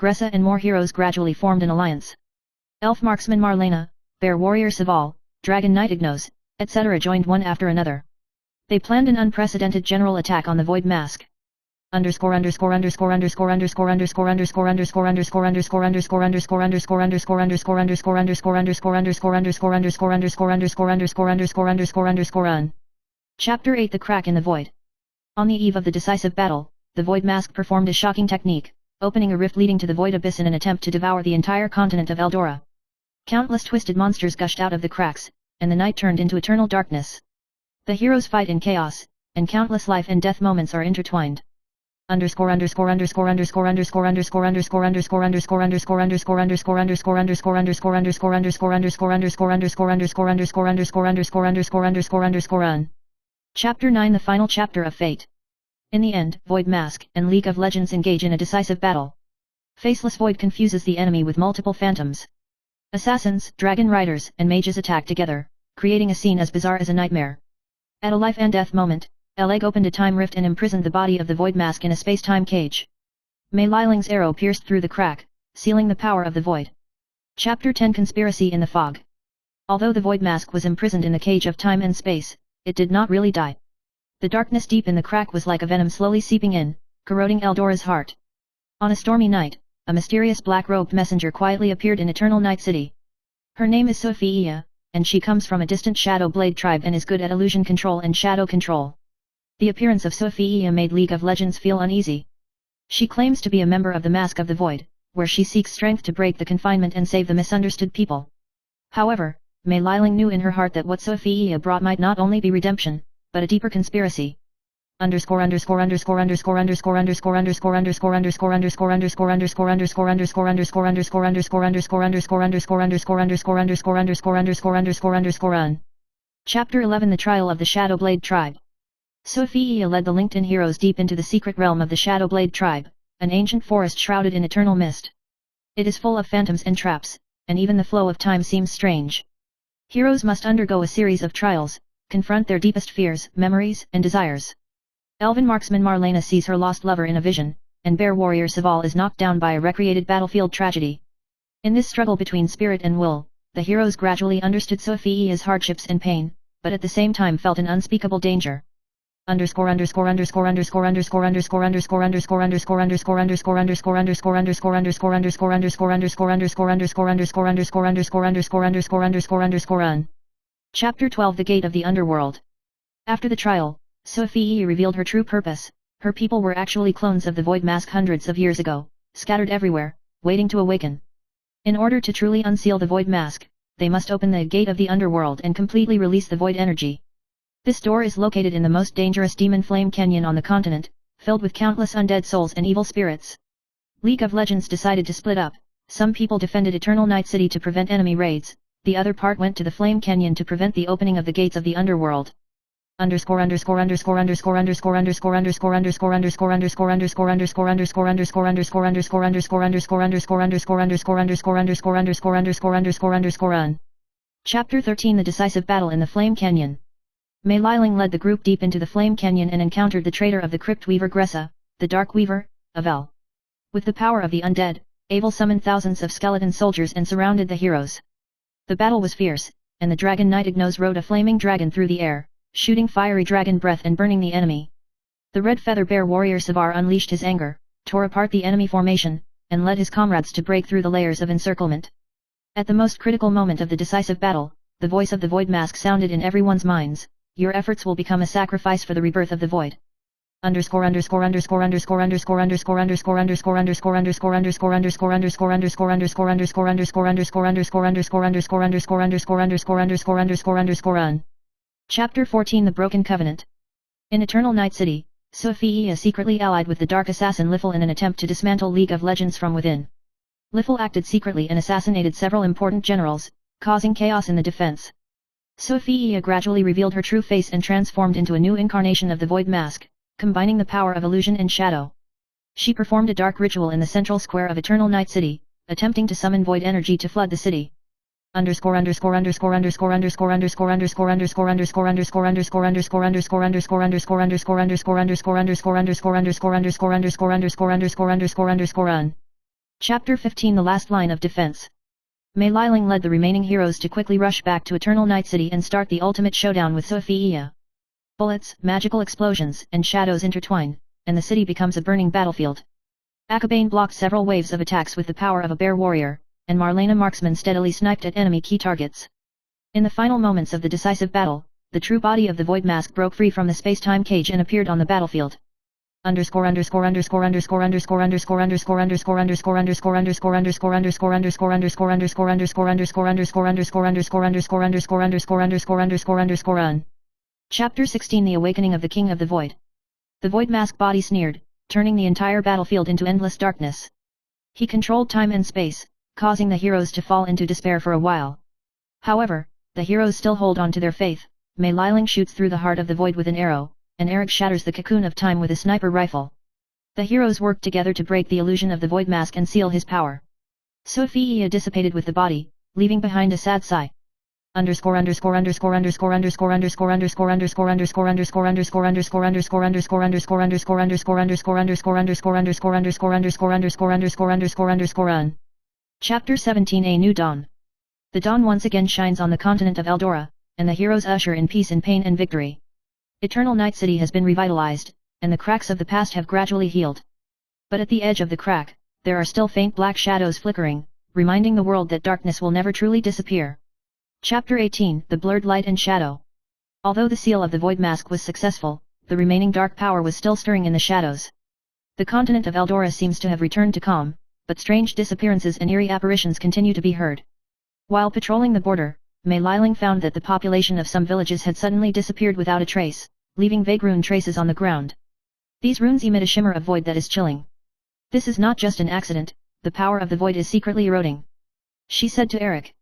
Gressa and more heroes gradually formed an alliance. Elf marksman Marlena, bear warrior Saval, dragon knight Ignos, etc. joined one after another. They planned an unprecedented general attack on the Void Mask. Chapter 8 The Crack in the Void. On the eve of the decisive battle, the Void Mask performed a shocking technique, opening a rift leading to the Void Abyss in an attempt to devour the entire continent of Eldora. Countless twisted monsters gushed out of the cracks, and the night turned into eternal darkness. The heroes fight in chaos, and countless life and death moments are intertwined. Chapter 9 The Final Chapter of Fate. In the end, Void Mask and League of Legends engage in a decisive battle. Faceless Void confuses the enemy with multiple phantoms. Assassins, dragon riders, and mages attack together, creating a scene as bizarre as a nightmare. At a life and death moment, Eleg opened a time rift and imprisoned the body of the Void Mask in a space-time cage. Mei Liling's arrow pierced through the crack, sealing the power of the Void. Chapter 10 Conspiracy in the Fog. Although the Void Mask was imprisoned in the cage of time and space, it did not really die. The darkness deep in the crack was like a venom slowly seeping in, corroding Eldora's heart. On a stormy night, a mysterious black-robed messenger quietly appeared in Eternal Night City. Her name is Sophia, and she comes from a distant Shadow Blade tribe and is good at illusion control and shadow control. The appearance of Sophia made League of Legends feel uneasy. She claims to be a member of the Mask of the Void, where she seeks strength to break the confinement and save the misunderstood people. However, Mei Liling knew in her heart that what Sophia brought might not only be redemption, but a deeper conspiracy. Chapter 11 The Trial of the Shadow Blade Tribe. Sophia led the LinkedIn heroes deep into the secret realm of the Shadow Blade Tribe, an ancient forest shrouded in eternal mist. It is full of phantoms and traps, and even the flow of time seems strange. Heroes must undergo a series of trials, confront their deepest fears, memories, and desires. Elven marksman Marlena sees her lost lover in a vision, and bear warrior Saval is knocked down by a recreated battlefield tragedy. In this struggle between spirit and will, the heroes gradually understood Sophia's hardships and pain, but at the same time felt an unspeakable danger. Chapter 12 The Gate of the Underworld. After the trial, Sophia revealed her true purpose. Her people were actually clones of the Void Mask hundreds of years ago, scattered everywhere, waiting to awaken. In order to truly unseal the Void Mask, they must open the Gate of the Underworld and completely release the Void energy. This door is located in the most dangerous Demon Flame Canyon on the continent, filled with countless undead souls and evil spirits. League of Legends decided to split up. Some people defended Eternal Night City to prevent enemy raids, the other part went to the Flame Canyon to prevent the opening of the gates of the underworld. Chapter 13 The Decisive Battle in the Flame Canyon. Mei Liling led the group deep into the Flame Canyon and encountered the traitor of the Crypt Weaver Gressa, the Dark Weaver, Avel. With the power of the undead, Avel summoned thousands of skeleton soldiers and surrounded the heroes. The battle was fierce, and the Dragon Knight Ignos rode a flaming dragon through the air, shooting fiery dragon breath and burning the enemy. The Red Feather Bear warrior Savar unleashed his anger, tore apart the enemy formation, and led his comrades to break through the layers of encirclement. At the most critical moment of the decisive battle, the voice of the Void Mask sounded in everyone's minds. Your efforts will become a sacrifice for the rebirth of the Void. Chapter 14 The Broken Covenant. In Eternal Night City, Sophia secretly allied with the dark assassin Liffle in an attempt to dismantle League of Legends from within. Liffle acted secretly and assassinated several important generals, causing chaos in the defense. Sophia gradually revealed her true face and transformed into a new incarnation of the Void Mask, combining the power of illusion and shadow. She performed a dark ritual in the central square of Eternal Night City, attempting to summon void energy to flood the city. Chapter 15 The Last Line of Defense. Mei Liling led the remaining heroes to quickly rush back to Eternal Night City and start the ultimate showdown with Sophia. Bullets, magical explosions, and shadows intertwine, and the city becomes a burning battlefield. Akabane blocked several waves of attacks with the power of a bear warrior, and Marlena Marksman steadily sniped at enemy key targets. In the final moments of the decisive battle, the true body of the Void Mask broke free from the space-time cage and appeared on the battlefield. Chapter 16 The Awakening of the King of the Void. The Void Mask body sneered, turning the entire battlefield into endless darkness. He controlled time and space, causing the heroes to fall into despair for a while. However, the heroes still hold on to their faith. Mei Liling shoots through the heart of the void with an arrow, and Eric shatters the cocoon of time with a sniper rifle. The heroes work together to break the illusion of the Void Mask and seal his power. Sophia dissipated with the body, leaving behind a sad sigh. Chapter 17 A New Dawn. The dawn once again shines on the continent of Eldora, and the heroes usher in peace in pain and victory. Eternal Night City has been revitalized, and the cracks of the past have gradually healed. But at the edge of the crack, there are still faint black shadows flickering, reminding the world that darkness will never truly disappear. Chapter 18 The Blurred Light and Shadow. Although the seal of the Void Mask was successful, the remaining dark power was still stirring in the shadows. The continent of Eldora seems to have returned to calm, but strange disappearances and eerie apparitions continue to be heard. While patrolling the border, Mei Liling found that the population of some villages had suddenly disappeared without a trace, leaving vague rune traces on the ground. These runes emit a shimmer of void that is chilling. This is not just an accident, the power of the void is secretly eroding, she said to Eric.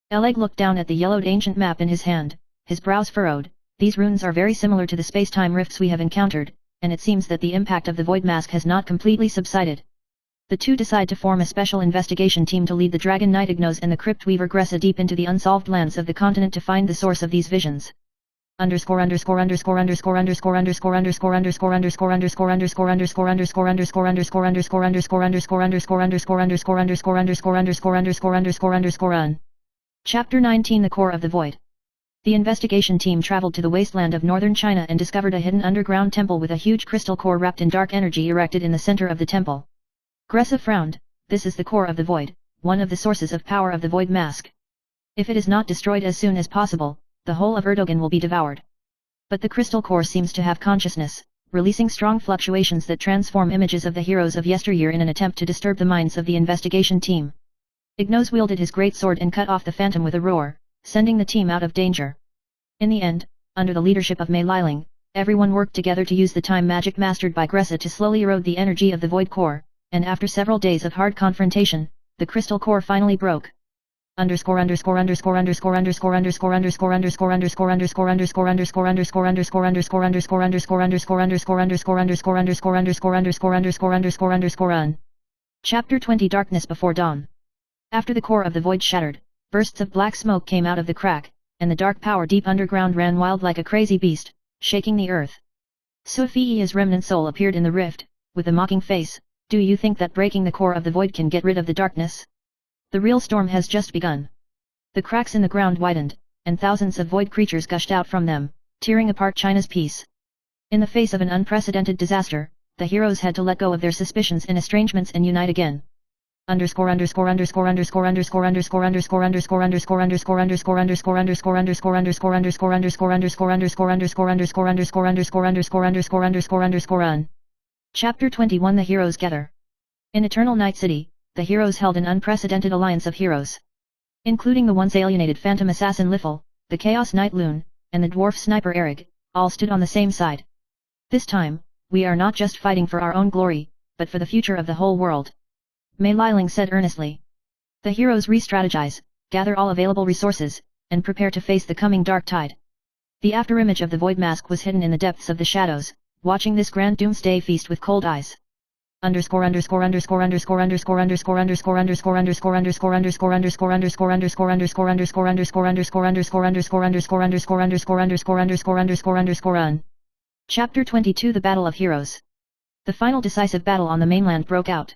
Oleg looked down at the yellowed ancient map in his hand, his brows furrowed. These runes are very similar to the space-time rifts we have encountered, and it seems that the impact of the Void Mask has not completely subsided. The two decide to form a special investigation team to lead the Dragon Knight Ignos and the Crypt Weaver Gressa deep into the unsolved lands of the continent to find the source of these visions. Chapter 19 The Core of the Void. The investigation team traveled to the wasteland of northern China and discovered a hidden underground temple with a huge crystal core wrapped in dark energy erected in the center of the temple. Gressa frowned. This is the core of the void, one of the sources of power of the Void Mask. If it is not destroyed as soon as possible, the whole of Erdogan will be devoured. But the crystal core seems to have consciousness, releasing strong fluctuations that transform images of the heroes of yesteryear in an attempt to disturb the minds of the investigation team. Ignos wielded his great sword and cut off the phantom with a roar, sending the team out of danger. In the end, under the leadership of Mei Liling, everyone worked together to use the time magic mastered by Gressa to slowly erode the energy of the void core, and after several days of hard confrontation, the crystal core finally broke. Chapter 20 Darkness Before Dawn. After the core of the void shattered, bursts of black smoke came out of the crack, and the dark power deep underground ran wild like a crazy beast, shaking the earth. Sophia's remnant soul appeared in the rift, with a mocking face. Do you think that breaking the core of the void can get rid of the darkness? The real storm has just begun. The cracks in the ground widened, and thousands of void creatures gushed out from them, tearing apart China's peace. In the face of an unprecedented disaster, the heroes had to let go of their suspicions and estrangements and unite again. Chapter 21 The Heroes Gather. In Eternal Night City, the heroes held an unprecedented alliance of heroes. Including the once alienated phantom assassin Liffel, the Chaos Knight Loon, and the dwarf sniper Erig, all stood on the same side. This time, we are not just fighting for our own glory, but for the future of the whole world. Mei Liling said earnestly. The heroes re-strategize, gather all available resources, and prepare to face the coming dark tide. The afterimage of the Void Mask was hidden in the depths of the shadows, watching this grand doomsday feast with cold eyes. Chapter 22 The Battle of Heroes. The final decisive battle on the mainland broke out.